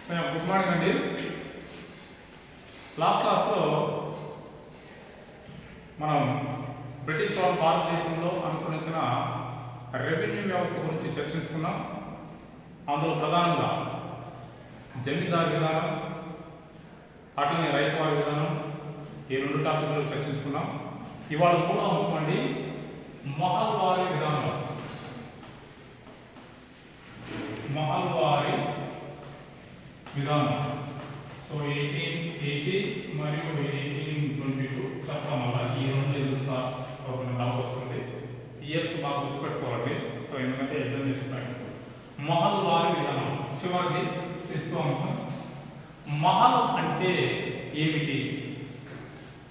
Good morning అండి. Last క్లాస్లో మనం బ్రిటిష్ వాళ్ళు భారతదేశంలో అనుసరించిన రెవెన్యూ వ్యవస్థ గురించి చర్చించుకున్నాం. అందులో ప్రధానంగా జమీందారు విధానం, అట్లనే రైతువారి విధానం, ఈ రెండు టాపిక్లు చర్చించుకున్నాం. ఇవాళ మూడో అంశం అండి, మహల్వారీ విధానం. మహల్వారీ విధానం. సో 1880 మరియు 1822 చెప్పడం వల్ల ఈ రెండు ఎదురు ఒక డౌట్ వస్తుంది. ఇయర్స్ బాగా గుర్తుపెట్టుకోవాలి. సో ఎందుకంటే ఎగ్జామినేషన్ టైం. మహల్వారీ విధానం చివరిది శిస్తు అంశం. మహల్ అంటే ఏమిటి?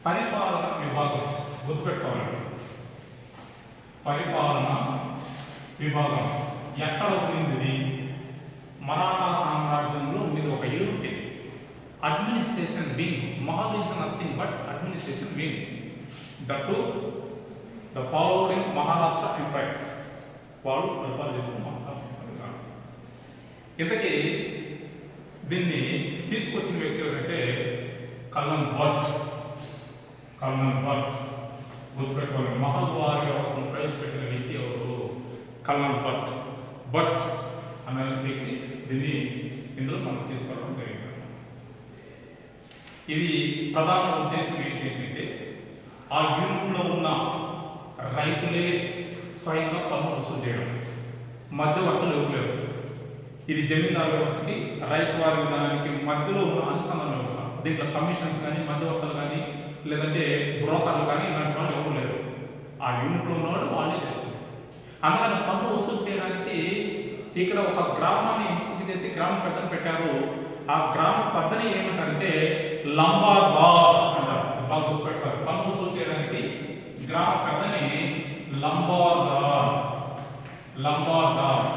పరిపాలన విభాగం. గుర్తుపెట్టుకోవాలండి, పరిపాలన విభాగం ఎక్కడ ఉంది? మరాఠా సామ్రాజ్యంలో ఇది ఒక unit, administration wing. Mahal is nothing but administration wing. The following Maharashtra empires వాళ్ళు పరిపాలన చేసిన మహారాష్ట్ర. ఇంతకీ దీన్ని తీసుకొచ్చిన వ్యక్తి ఎవరంటే కల్నల్ భట్. గుర్తుపెట్టుకోవాలి, మహల్వారీ వ్యవస్థను ప్రవేశపెట్టిన వ్యక్తి ఎవరు? కల్నల్ భట్ అనే వ్యక్తి దీన్ని ఇందులో మనం తీసుకోవడం జరిగింది. ఇది ప్రధాన ఉద్దేశం ఏంటంటే ఆ యూనిట్లో ఉన్న రైతులే స్వయంగా పన్ను వసూలు చేయడం, మధ్యవర్తులు ఎవరు లేవు. ఇది జమీందారు వ్యవస్థకి రైతువారి విధానానికి మధ్యలో ఉన్న అనుసంధాన వ్యవస్థ. దీంట్లో కమిషన్స్ కానీ, మధ్యవర్తులు కానీ, లేదంటే బ్రోకర్లు కానీ ఇలాంటి వాళ్ళు ఎవరు లేరు. ఆ యూనిట్లో ఉన్నవాడు వాళ్ళే చేస్తారు. అందుకని పన్ను వసూలు చేయడానికి ఇక్కడ ఒక గ్రామాన్ని ఎంపిక చేసి గ్రామ పెద్దను పెట్టారు. ఆ గ్రామ పెద్దని ఏమంటారంటే లంబార్దార్ అంటారు. బాగా గుర్తుపెట్టారు. పన్ను వసూలు చేయడానికి గ్రామ పెద్దని లంబార్దార్.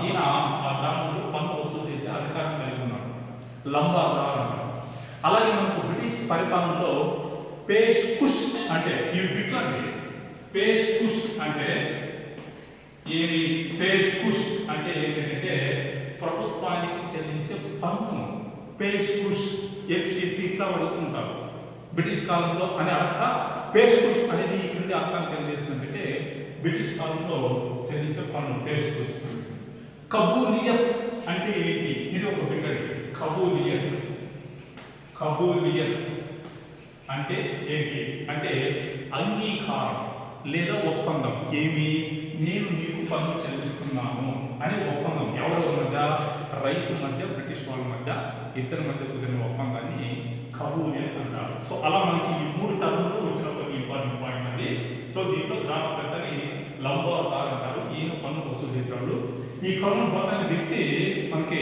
ఈయన ఆ గ్రామంలో పన్ను వసూలు చేసే అధికారం కలిగి ఉన్నాడు. లంబార్దార్ అంటారు. అలాగే మనకు బ్రిటిష్ పరిపాలనలో పేష్ కుష్ అంటే ఇవి బిట్లండి. పేష్ కుష్ అంటే ఏమి? పేష్ కుష్ అంటే ఏంటంటే ప్రభుత్వానికి చెల్లించే పన్ను. పేష్ కుష్ ఎఫ్సిసి ఇట్లా అడుగుతుంటారు. బ్రిటిష్ కాలంలో అని అడక్క పేష్ కుష్ అనేది ఈ క్రింది అర్థాన్ని తెలియజేస్తుందంటే బ్రిటిష్ కాలంలో చెల్లించే పన్ను పేష్ కుష్. కబూలియత్ అంటే ఏంటి? ఇది ఒక బిడ్డది. కబూలియత్ అంటే ఏంటి అంటే అంగీకారం లేదా ఒప్పందం. ఏమి? నేను నీకు పన్ను చెల్లిస్తున్నాను అనే ఒప్పందం. ఎవరి మధ్య? రైతు మధ్య, బ్రిటిష్ వాళ్ళ మధ్య, ఇద్దరి మధ్య కుదిరిన ఒప్పందాన్ని కబూలియత్ అంటారు. సో అలా మనకి ఈ మూడు టర్ములు వచ్చిన కొన్ని ఇంపార్టెంట్ పాయింట్ అది. సో దీంట్లో గ్రామ పెద్దని లంబార్దార్ అంటారు. ఈయన పన్ను వసూలు చేసేవాళ్ళు. ఈ కర్నూలు పోతాని వ్యక్తి మనకి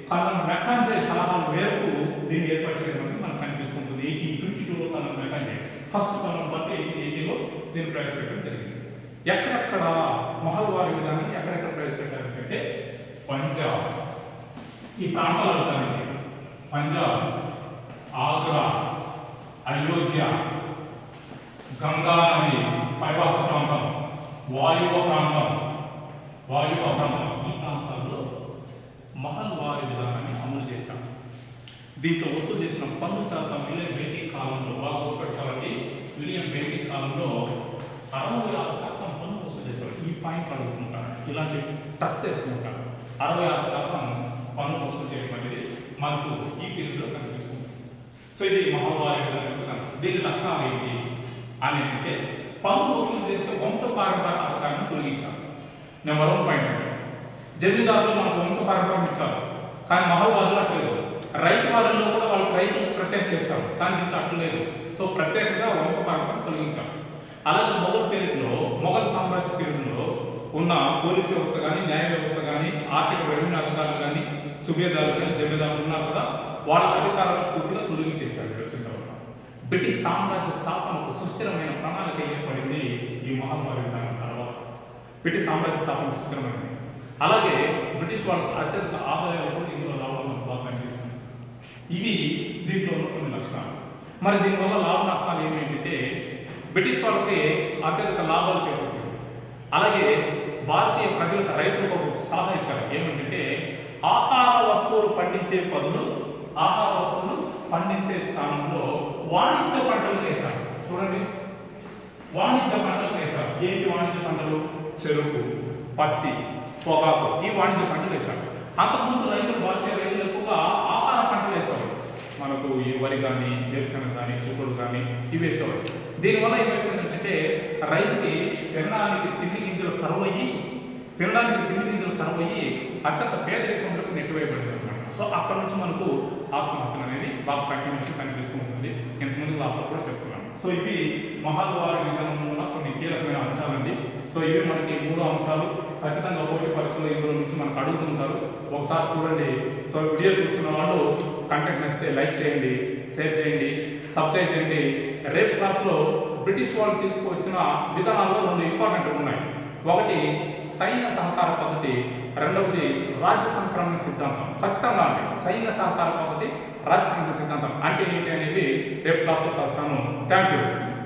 కర్నూలు మెకాన్జే సలహాల మేరకు దీన్ని ఏర్పాటు చేయడం మనకు కనిపిస్తుంటుంది. 1822లో కర్నూలు మెకాన్జే ఫస్ట్ కర్నూలు బట్టి 1880లో దీన్ని ప్రవేశపెట్టడం జరిగింది. ఎక్కడెక్కడ మహల్వారీ విధానాన్ని ఎక్కడెక్కడ ప్రవేశపెట్టారంటే పంజాబ్, ఈ ప్రాంతాలు అవుతాయి. పంజాబ్, ఆగ్రా, అయోధ్య, గంగా నది పరివాహక ప్రాంతం, వాయువ ప్రాంతం, ఈ ప్రాంతాల్లో మహల్వారీ విధానాన్ని అమలు చేశాం. దీంట్లో వసూలు చేసిన పన్ను శాతం విలియం బెంటిక్ కాలంలో, బాగా గుర్తుపెట్టుకోవాలి, విలియం బెంటిక్ కాలంలో 66% పన్ను వసూలు చేసేవాడు. ఈ పాయింట్ అడుగుతుంటారు, ఇలాంటి టచ్ చేస్తుంటారు. 66% పన్ను వసూలు చేయడం అనేది మనకు ఈ పీరియడ్లో కనిపిస్తుంది. సో ఇది మహల్వారీ విధానం. దీని లక్షణాలు ఏంటి అని అంటే పన్ను వసూలు చేస్తే వంశపారంపర్య అధికారాన్ని తొలగించారు. నెంబర్ 1 పాయింట్ అంటే జమీందారులు మనకు వంశపారంపర్యం ఇచ్చారు, కానీ మహల్వారీలో అట్లేదు. రైతు వారిలో కూడా వాళ్ళకి రైతులకు ప్రత్యేకంగా ఇచ్చారు, కానీ దీంట్లో అట్లేదు. సో ప్రత్యేకంగా వంశపారంపర్యం తొలగించారు. అలాగే మొఘల్ సామ్రాజ్య పీరియడ్లో ఉన్న పోలీస్ వ్యవస్థ కానీ, న్యాయ వ్యవస్థ కానీ, ఆర్థిక రెవెన్యూ అధికారులు కానీ, సుబేదారులు కానీ, జమీదారులు ఉన్నారు కదా, వాళ్ళ అధికారాలను పూర్తిగా తొలగించేశారు. వచ్చిన తర్వాత బ్రిటిష్ సామ్రాజ్య స్థాపనకు సుస్థిరమైన ప్రణాళిక ఏర్పడింది ఈ మహల్వారీ విధానం తర్వాత. బ్రిటిష్ సామ్రాజ్య స్థాపన సుస్థిరమైనది. అలాగే బ్రిటిష్ వాళ్ళకి అత్యధిక ఆదాయాలు కూడా ఇందులో రావడం బాగా కనిపిస్తుంది. ఇవి దీంట్లో ఉన్న కొన్ని లక్షణాలు. మరి దీనివల్ల లాభ నష్టాలు ఏమిటంటే బ్రిటిష్ వాళ్ళకి అత్యధిక లాభాలు చేకూర్చింది. అలాగే భారతీయ ప్రజలకు, రైతులకు ఒక సలహా ఇచ్చారు. ఏమిటంటే ఆహార వస్తువులు పండించే బదులు ఆహార వస్తువులు పండించే స్థానంలో వాణిజ్య పంటలు వేశారు. చూడండి, వాణిజ్య పంటలు వేశారు. ఏంటి వాణిజ్య పంటలు? చెరుకు, పత్తి, పొగాకు, ఈ వాణిజ్య పంటలు వేశారు. అంతకుముందు రైతులు, భారతీయ రైతులు ఎక్కువగా ఆహార పంటలు వేసేవారు. మనకు ఈ వరి కానీ, వేరుశనగ కానీ, చిక్కుడు కానీ ఇవి వేసేవారు. దీనివల్ల ఏమైపోయిందంటే రైతుకి తినడానికి తిండి గింజలు కరువయ్యి అత్యంత పేదరికంలోకి నెట్టివేయబడింది అనమాట. సో అక్కడ నుంచి మనకు ఆత్మహత్యలు అనేది బాగా కంటిన్యూస్గా కనిపిస్తూ ఉంటుంది. ఇంతకుముందు క్లాస్లో కూడా చెప్తున్నాను. సో ఇవి మహాద్వార విధానంలో ఉన్న కొన్ని కీలకమైన అంశాలండి. సో ఇవి మనకి 3 అంశాలు. ఖచ్చితంగా పోటీ పరీక్షలో ఇందులో నుంచి మనకు అడుగుతుంటారు. ఒకసారి చూడండి. సో వీడియో చూస్తున్న వాళ్ళు కంటెంట్ నచ్చితే లైక్ చేయండి, షేర్ చేయండి, సబ్స్క్రైబ్ చేయండి. రేపు క్లాస్లో బ్రిటిష్ వాళ్ళు తీసుకువచ్చిన విధానాల్లో 2 ఇంపార్టెంట్ ఉన్నాయి. ఒకటి సైన్య సహకార పద్ధతి, రెండవది రాజ్య సంక్రమణ సిద్ధాంతం. ఖచ్చితంగా అండి, సైన్య సహకార పద్ధతి, రాజ్య సంక్రమణ సిద్ధాంతం అంటే ఏంటి అనేది రేపు క్లాస్లో చేస్తాను. Thank you.